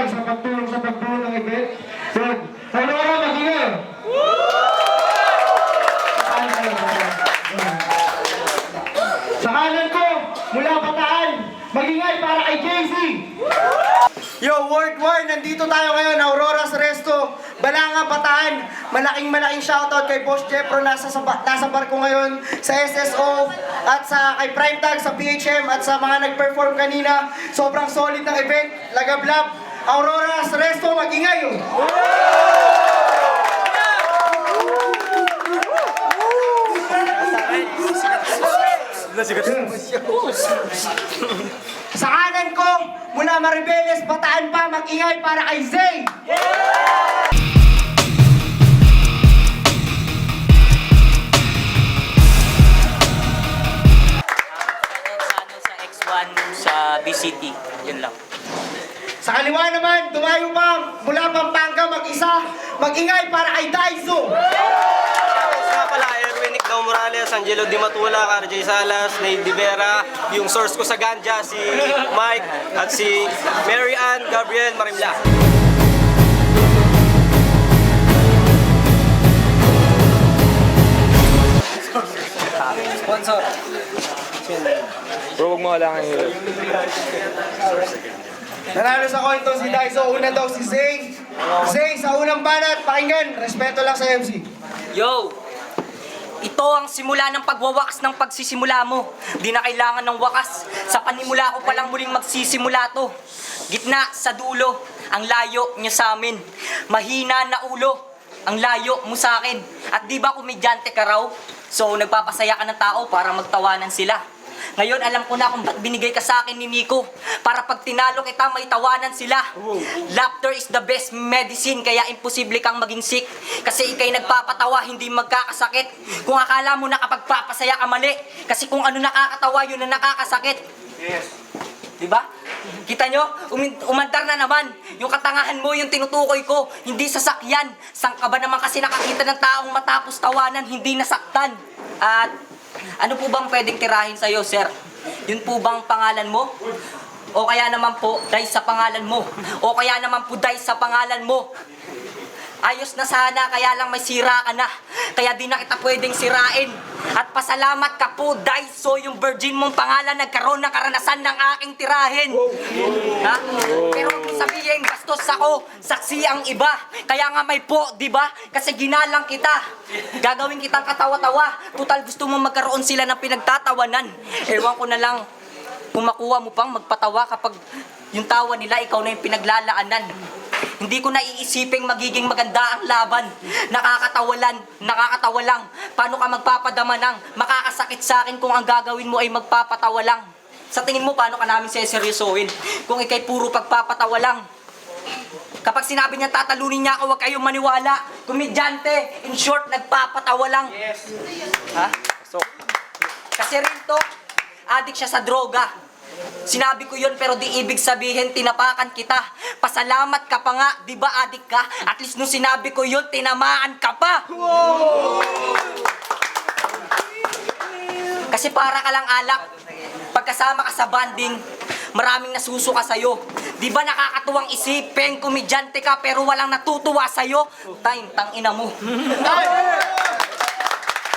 Prime sa pagtulong sa pagbuo ng event. Yun. Aurora, magingay! Sa kanan ko, mula Bataan, magingay para kay JC! Yo, worldwide, nandito tayo ngayon, Aurora's Resto, Balanga, Bataan. Malaking shoutout kay Boss Jeffro, nasa barko ngayon, sa SSO, at kay Prime Tag, sa PHM, at sa mga nag-perform kanina. Sobrang solid ng event, lagablab. Aurora's Resto, magingay! Sa kanan ko, mula Maribeles, Bataan pa, mag-ingay para kay Zay! Sa X1 sa BCT, yun lang. Sa kaliwa naman, dumayo pa, mula Pampanga, mag-isa, mag-ingay para kay Daiso! Nga pala, Erwin Icao Morales, Angelo Di Matula, RJ Salas, Nate Di Vera, yung source ko sa ganja, si Mike, at si Mary Ann Gabriel Marimla. Sponsor. Bro, huwag mo kailangan hirap. Nanalo sa coin to si Daiso, una daw si Zay. Zay, sa unang banat, pakinggan, respeto lang sa MC. Yo! Ito ang simula ng pagwawakas ng pagsisimula mo. Di na kailangan ng wakas. Sa panimula ko palang muling magsisimula to. Gitna sa dulo, ang layo niya sa amin. Mahina na ulo, ang layo mo sa akin. At di ba komedyante ka raw? So nagpapasaya ka ng tao para magtawanan sila. Ngayon alam ko na kung ba't binigay ka sa akin ni Nico. Para pag tinalo kita, may tawanan sila. Laughter is the best medicine, kaya imposible kang maging sick. Kasi ikay nagpapatawa, hindi magkakasakit. Kung akala mo na kapag papasaya ka, mali. Kasi kung ano nakakatawa, yun na nakakasakit. Yes. Diba? Kita nyo? Umandar na naman. Yung katangahan mo, yung tinutukoy ko, hindi sasakyan. Saan ka ba naman kasi nakakita ng taong matapos tawanan, hindi nasaktan? At ano po bang pwedeng tirahin sa'yo, sir? Yun po bang pangalan mo? O kaya naman po, dahil sa pangalan mo? O kaya naman po, dahil sa pangalan mo? Ayos na sana, kaya lang may sira ka na. Kaya di na kita pwedeng sirain. At pasalamat ka po, dahil so yung virgin mong pangalan nagkaroon ng karanasan ng aking tirahin. Ha? Pero kung sabihin, bastos ako, saksi ang iba. Kaya nga may po, di ba? Kasi ginalang kita. Gagawin kitang katawa-tawa. Total gusto mo magkaroon sila ng pinagtatawanan. Ewan ko na lang kung makuha mo pang magpatawa kapag yung tawa nila, ikaw na yung pinaglalaanan. Hindi ko naiisiping magiging maganda ang laban. Nakakatawa lang. Paano ka magpapadama ng makakasakit sa akin kung ang gagawin mo ay magpapatawa lang? Sa tingin mo, paano ka namin seseryosohin kung ikay puro pagpapatawa lang? Kapag sinabi niya tatalunin niya ako, huwag kayong maniwala. Komedyante, in short, nagpapatawa lang. Yes. Ha? Kasi rin to, addict siya sa droga. Sinabi ko yun pero di ibig sabihin tinapakan kita. Pasalamat ka pa nga, di ba adik ka? At least nung sinabi ko yun, tinamaan ka pa. Wow! Kasi para ka lang alak. Pagkasama ka sa banding, maraming nasusuka sa'yo. Di ba nakakatuwang isipin, komedyante ka pero walang natutuwa sa'yo? Tangina mo.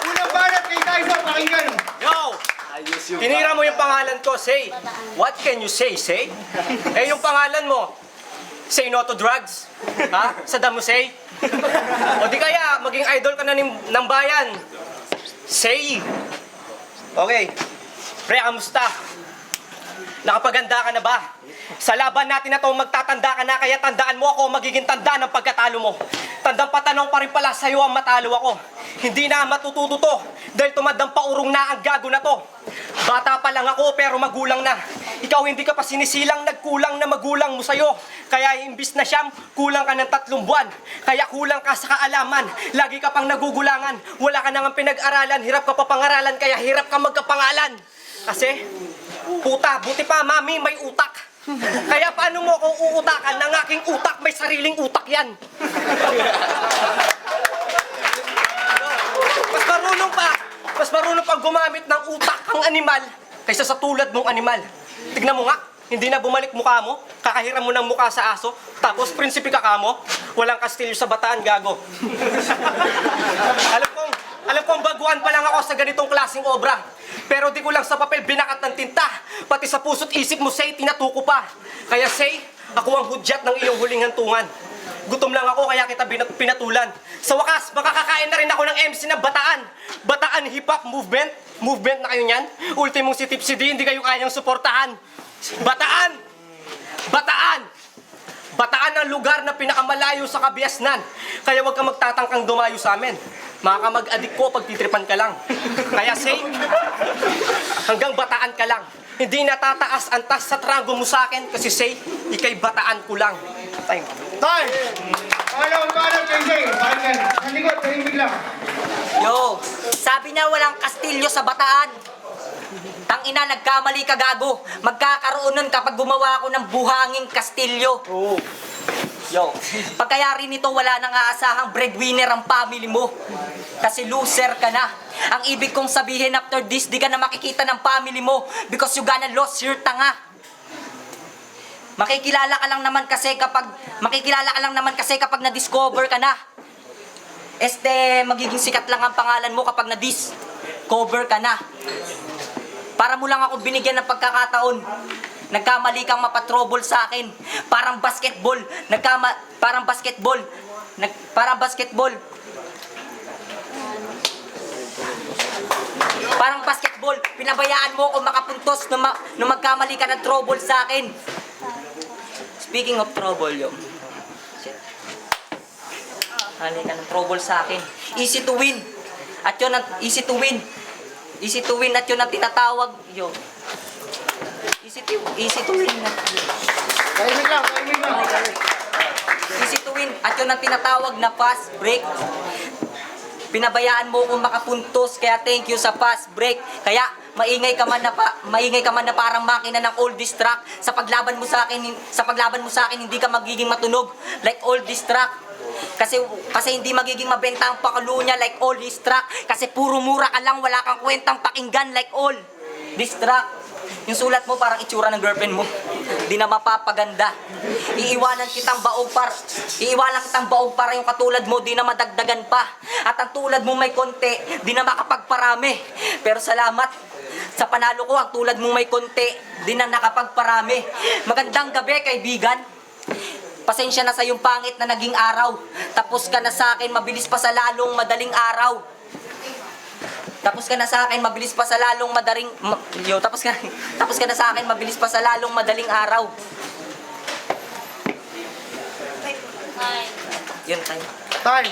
Unang banat kay Daiso, pakinggan. Yo! Tinira mo yung pangalan ko, say. What can you say, say? Eh, yung pangalan mo, say no to drugs? Ha? Sa damo, say? O di kaya, maging idol ka na ng bayan? Say. Okay. Pre, kamusta? Nakapaganda ka na ba? Sa laban natin na to, magtatanda ka na, kaya tandaan mo ako, magiging tanda ng pagkatalo mo. Tandang patanong pa rin pala sa'yo ang matalo ako. Hindi na matututo to, dahil tumadang paurong na ang gago na to. Bata pa lang ako, pero magulang na. Ikaw hindi ka pa sinisilang, nagkulang na magulang mo sa'yo. Kaya imbis na siyam, kulang ka ng 3 buwan. Kaya kulang ka sa kaalaman, lagi ka pang nagugulangan. Wala ka nang pinag-aralan, hirap ka pa pangaralan, kaya hirap ka magkapangalan. Kasi, puta, buti pa mami, may utak. Kaya paano mo akong uutakan ng aking utak? May sariling utak yan. Mas marunong pang gumamit ng utak ang animal kaysa sa tulad mong animal. Tignan mo nga, Hindi na bumalik mukha mo? Kakahiram mo ng mukha sa aso? Tapos prinsipe ka mo? Walang kastilyo sa Bataan, gago. alam kong baguhan pa lang ako sa ganitong klaseng obra. Pero di ko lang sa papel binakat ng tinta. Pati sa puso't isip mo, Say, tinatuko pa. Kaya Say, ako ang hudyat ng iyong huling hantungan. Gutom lang ako kaya kita pinatulan. Sa wakas, makakakain na rin ako ng MC na Bataan. Bataan Hip Hop Movement. Movement na kayo niyan. Ultimong si Tipsy D, hindi kayo kayang suportahan. Bataan! Bataan! Bataan ang lugar na pinakamalayo sa Kabiasnan. Kaya huwag kang magtatangkang dumayo sa amin. Makakamag-adik ko pag titripan ka lang. Kaya Say, hanggang Bataan ka lang. Hindi natataas ang tas sa trago mo sa akin kasi Say, ikay Bataan ko lang. Time. Tay! Alam ba na, JJ? Bakit? Nalikot, tahimik lang. Yo, sabi niya walang kastilyo sa Bataan. Tangina, nagkamali ka, gago. Magkakaroon nun kapag gumawa ako ng buhanging kastilyo. Oo. Yo, pagkayari nito wala nang aasahang breadwinner ang family mo. Kasi loser ka na. Ang ibig kong sabihin after this, di ka na makikita ng family mo because you gonna lose your tanga. Makikilala ka lang naman kasi kapag na-discover ka na. Magiging sikat lang ang pangalan mo kapag na-discover ka na. Para mo lang ako binigyan ng pagkakataon. Nagkamali kang mapatrouble sa akin. Parang basketball. Pinabayaan mo ako makapuntos nung magkamali ka ng trouble sa akin. Speaking of trouble, yo. Shit. Kamali ka ng trouble sa akin. Easy to win. At yun ang easy to win. Easy to win at yun ang tinatawag, yo. Easy to win. Tahimik lang, tahimik lang. Easy to win at yun ang tinatawag na fast break. Pinabayaan mo kung makapuntos, kaya thank you sa fast break. Kaya maingay ka man na parang makina ng oldies truck. Sa paglaban mo sa akin, hindi ka magiging matunog like oldies truck. Kasi hindi magiging mabenta ang pakalunya like all this truck. Kasi puro mura ka lang, wala kang kwentang pakinggan like all this truck. Yung sulat mo parang itsura ng girlfriend mo. Di na mapapaganda. Iiwanan kitang baog para yung katulad mo di na madagdagan pa. At ang tulad mo may konti, di na makapagparami. Pero salamat sa panalo ko, ang tulad mo may konti, di na nakapagparami. Magandang gabi, kaibigan. Pasensya na sa yung pangit na naging araw. Tapos ka na sa akin, mabilis pa sa lalong madaling araw. Tapos ka na sa akin, mabilis pa sa lalong madaling araw. Yun tayo. Tay!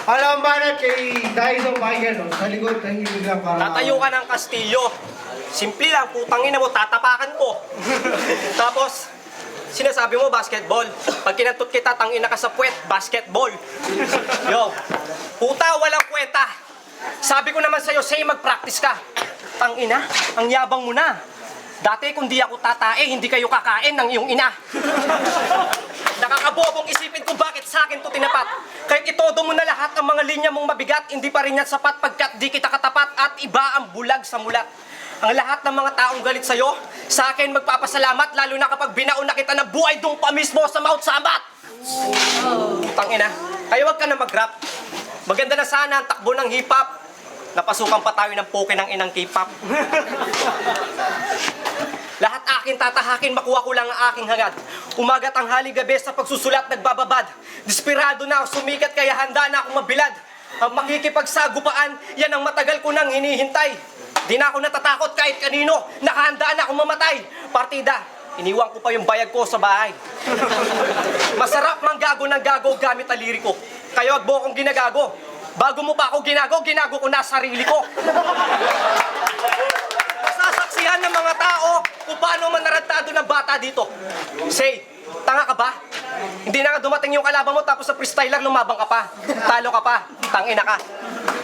Alam ba na kay Daiso Bayan, sa likod, tahimik lang para... Tatayo ka ng kastilyo. Simple lang, putangin na mo, tatapakan ko. Tapos, sinasabi mo basketball. Pag kinantot kita, tangina ka sa puwet, basketball. Yo, puta, walang kwenta. Sabi ko naman sa'yo, Say, mag-practice ka. Tangina, ang yabang mo na. Dati kung di ako tatae, hindi kayo kakain ng iyong ina. Nakakabobong isipin kung bakit sa akin to tinapat. Kahit itodo mo na lahat ang mga linya mong mabigat, hindi pa rin yan sapat pagkat di kita katapat at iba ang bulag sa mulat. Ang lahat ng mga taong galit sa'yo, sa akin magpapasalamat, lalo na kapag binaon na kita ng buhay doon pa mismo sa Mount Sabat. Tangina, kaya wag ka na mag-rap. Maganda na sana ang takbo ng hip-hop. Napasukan pa tayo ng poke ng inang K-pop. Lahat akin tatahakin, makuha ko lang ang aking hangad. Umaga, tanghali, gabi sa pagsusulat nagbababad. Desperado na ako sumikat kaya handa na akong mabilad. Ang makikipagsagupaan, yan ang matagal ko nang hinihintay. Di na ako natatakot kahit kanino, nakahanda na akong mamatay. Partida, iniwan ko pa yung bayag ko sa bahay. Masarap manggago ng gago gamit ang liriko. Kaya wag mo akong ginagago. Bago mo pa ako ginago ko na sarili ko. Sasaksihan ng mga tao kung paano man narantado ng bata dito. Say, tanga ka ba? Hindi na nga dumating yung kalaban mo tapos sa freestyler lumabang ka pa. Talo ka pa. Tangina ka.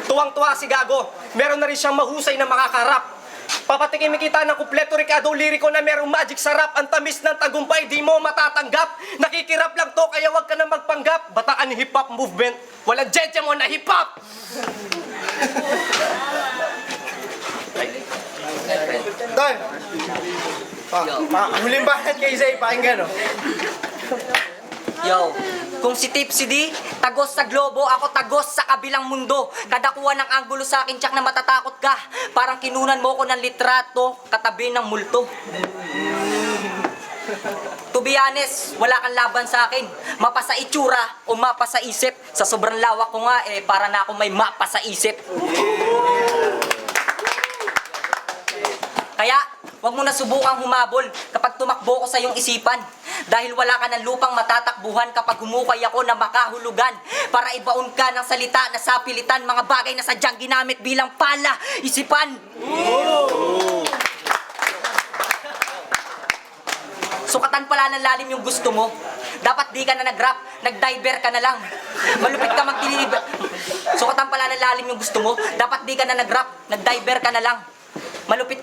Tuwang-tuwa si Gago. Meron na rin siyang mahusay na makakarap. Papatikin kita ng kumpleto Ricardo liriko na merong magic sarap. Ang tamis ng tagumpay, di mo matatanggap. Nakikirap lang to, kaya wag ka na magpanggap. Bataan hip-hop movement. Walang mo na hip-hop! Tay! Huling banat kay Zay, pakinggan, oh. Yo, kung si Tipsy D, tagos sa globo, ako tagos sa kabilang mundo. Kadakuha ng anggulo sa akin, tsak na matatakot ka. Parang kinunan mo ko ng litrato, katabi ng multo. To be honest, wala kang laban sa akin. Mapa sa itsura o mapa sa isip. Sa sobrang lawak ko nga, para na ako may mapa sa isip. Kaya, wag mo na subukang humabol kapag tumakbo ko sa iyong isipan. Dahil wala ka ng lupang matatakbuhan kapag humukay ako na makahulugan. Para ibaon ka ng salita na sapilitan, mga bagay na sadyang ginamit bilang pala, isipan. Sukatan pala ng lalim yung gusto mo. Dapat di ka na nag-rap, nag-diver ka na lang. Malupit ka mag-deliver. Sukatan pala ng lalim yung gusto mo. Dapat di ka na nag-rap, nag-diver ka na lang. Malupit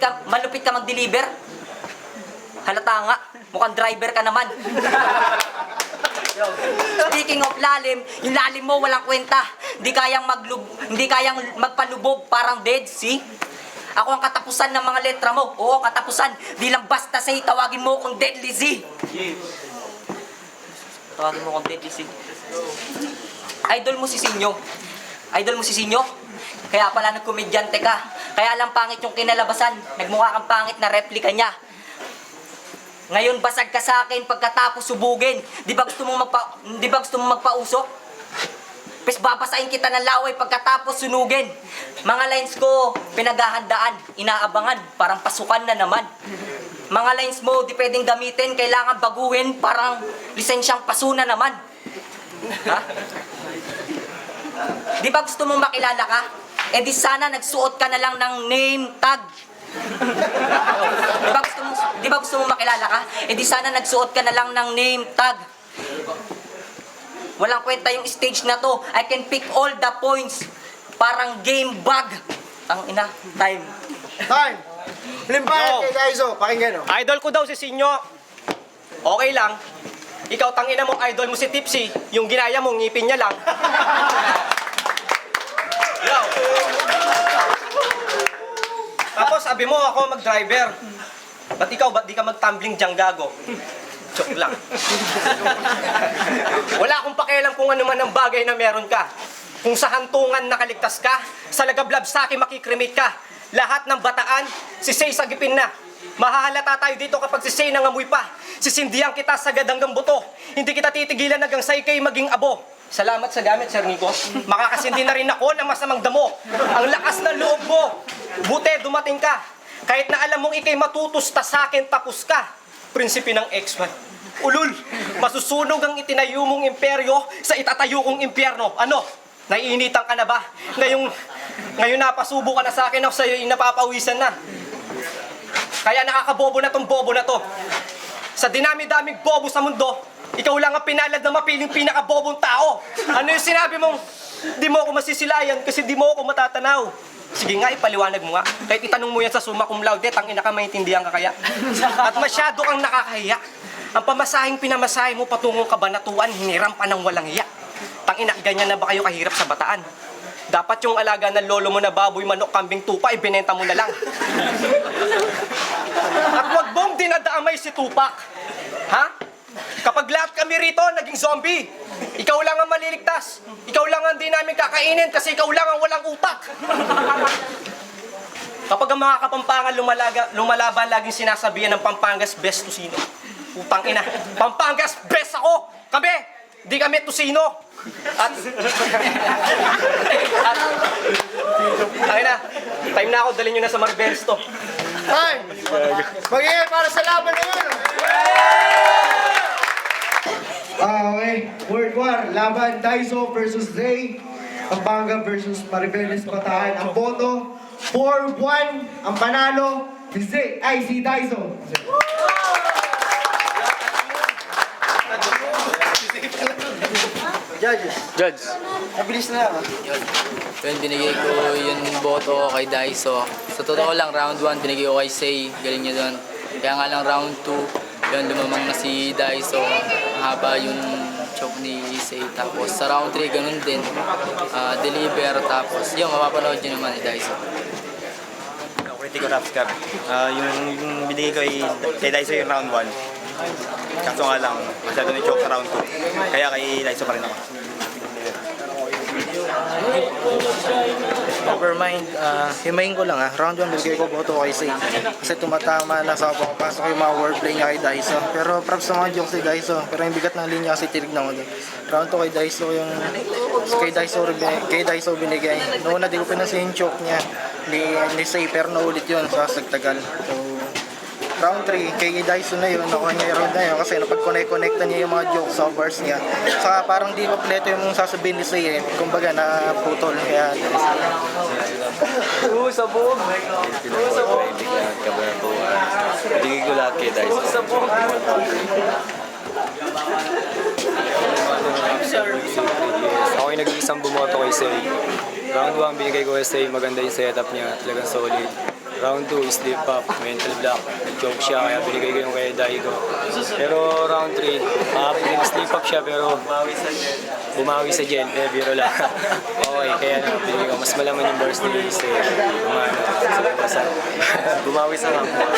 ka mag-deliver. Halata nga, mukhang driver ka naman. Speaking of lalim, yung lalim mo walang kwenta. Hindi kayang magpalubog, parang Dead Sea. Ako ang katapusan ng mga letra mo. Oo, katapusan. Di lang basta say, tawagin mo kong Deadly Z. Tawagin mo kong Deadly Z. Idol mo si Sinyo. Idol mo si Sinyo? Kaya pala nagkomedyante ka. Kaya lang pangit yung kinalabasan. Nagmukha kang pangit na replika niya. Ngayon basag ka sa akin pagkatapos subugin. Di ba gusto mong magpausok? Pes babasain kita ng laway pagkatapos sunugin. Mga lines ko pinaghahandaan, inaabangan, parang pasukan na naman. Mga lines mo di pwedeng gamitin, kailangan baguhin, parang lisensyang paso na naman. Ha? Di ba gusto mong makilala ka? Eh di sana nagsuot ka na lang ng name tag. Di ba gusto mong makilala ka? Eh di sana nagsuot ka na lang ng name tag. Walang kwenta yung stage na to. I can pick all the points. Parang game bag. Ang ina, time. Time! Huling banat kay Daiso, pakinggan, oh. Idol ko daw si Sinyo. Okay lang. Ikaw tangina mo, idol mo si Tipsy. Yung ginaya mo, ngipin niya lang. Yo. Tapos sabi mo ako mag-driver. Ba't di ka mag-tumbling diyang gago? Joke lang. Wala akong pakialam kung ano man ang bagay na meron ka. Kung sa hantungan nakaligtas ka, sa lagablab sa akin makikrimit ka. Lahat ng bataan, si Say sagipin na. Mahahalata tayo dito kapag si Say nangamoy pa. Sisindihan kita sa gadanggang buto. Hindi kita titigilan hanggang sa ikay maging abo. Salamat sa gamit, Sir Nico. Makakasindi na rin ako ng masamang damo. Ang lakas ng loob mo. Buti, dumating ka. Kahit na alam mong ikay matutusta sa akin, tapos ka. Prinsipe ng X-Man. Ulul, masusunog ang itinayo mong imperyo sa itatayo kong impyerno. Ano? Naiinitan ka na ba? Ngayon napasubo ka na sa akin, ako sa'yo napapawisan na. Kaya nakakabobo na tong bobo na to. Sa dinami-daming bobo sa mundo, ikaw lang ang pinalad na mapiling pinakabobong tao. Ano yung sinabi mong, di mo ako masisilayan kasi di mo ako matatanaw? Sige nga, ipaliwanag mo nga. Kahit itanong mo yan sa summa cum laude, tangina ka, maintindihan ka kaya? At masyado kang nakakahiya. Ang pamasahing pinamasahe mo patungong kabanatuan, hiniram pa ng walang hiya. Tangina, ganyan na ba kayo kahirap sa bataan? Dapat yung alaga ng lolo mo na baboy, manok, kambing, tupa, ibinenta mo na lang. At wag mong dinadamay si Tupac. Ha? Kapag lahat kami rito naging zombie, ikaw lang ang maliligtas. Ikaw lang ang di namin kakainin kasi ikaw lang ang walang utak. Kapag ang mga Kapampangan lumalaban, laging sinasabihan ng Pampangas best to sino. Utang ina. Pampangas best ako. Kami, di kami to sino. At time na ako, dalhin nyo na sa Maribels to. Time! Mag-iingay para sa laban na yun, oh. Okay, World War, laban Daiso versus Zay, Pampanga versus Maribeles Bataan. Ang boto, 4-1, ang panalo, si Daiso. Judge. Mabilis na lang, Yun, binigay ko yung boto kay Daiso. Sa totoo lang, round 1, binigay ko kay Say. Galing niya doon. Kaya nga lang round 2, yun, lumamang na si Daiso. Haba yung choke ni Say. Tapos sa round 3, ganun din. Deliver. Tapos yun, mapapanood nyo naman ni Daiso. Tico Raps Cup. Yung binigay ko ay kay Daiso yung round 1. Kaso nga lang, masyado ni choke sa round 2. Kaya kay Daiso pa rin ako. Overmind, himayin ko lang round 1 bigay ko boto kay Say. Kasi tumatama na sa pagpapasok yung mga wordplay niya kay Daiso. Pero props sa mga jokes kay Daiso. Pero yung bigat ng linya kasi tinignan ko doon. Round 2 kay Daiso yung kay Daiso binigay. Noon na di ko pinansin yung choke niya ni Say pero naulit yun sa Sagtagal. So round 3, kay Daiso na yun, nakuha niya yung round na yun kasi napag-connect-connectan niya yung mga jokes sa bars niya. Saka parang di kompleto yung sasabihin ni Say kumbaga naputol kaya Binigay ko lahat kay Daiso. Ako yung nag-iisang bumoto kay Say. Round 1, binigay ko kay Say, maganda yung setup niya, talagang solid. Round 2, slip up, mental block, nag-choke siya, kaya binigay ko yung kay Daigo. Pero round 3, slip up siya, pero bumawi sa gel, biro lang. Okay, kaya binigay ko, mas malaman yung burst ni Say. Bumawi sa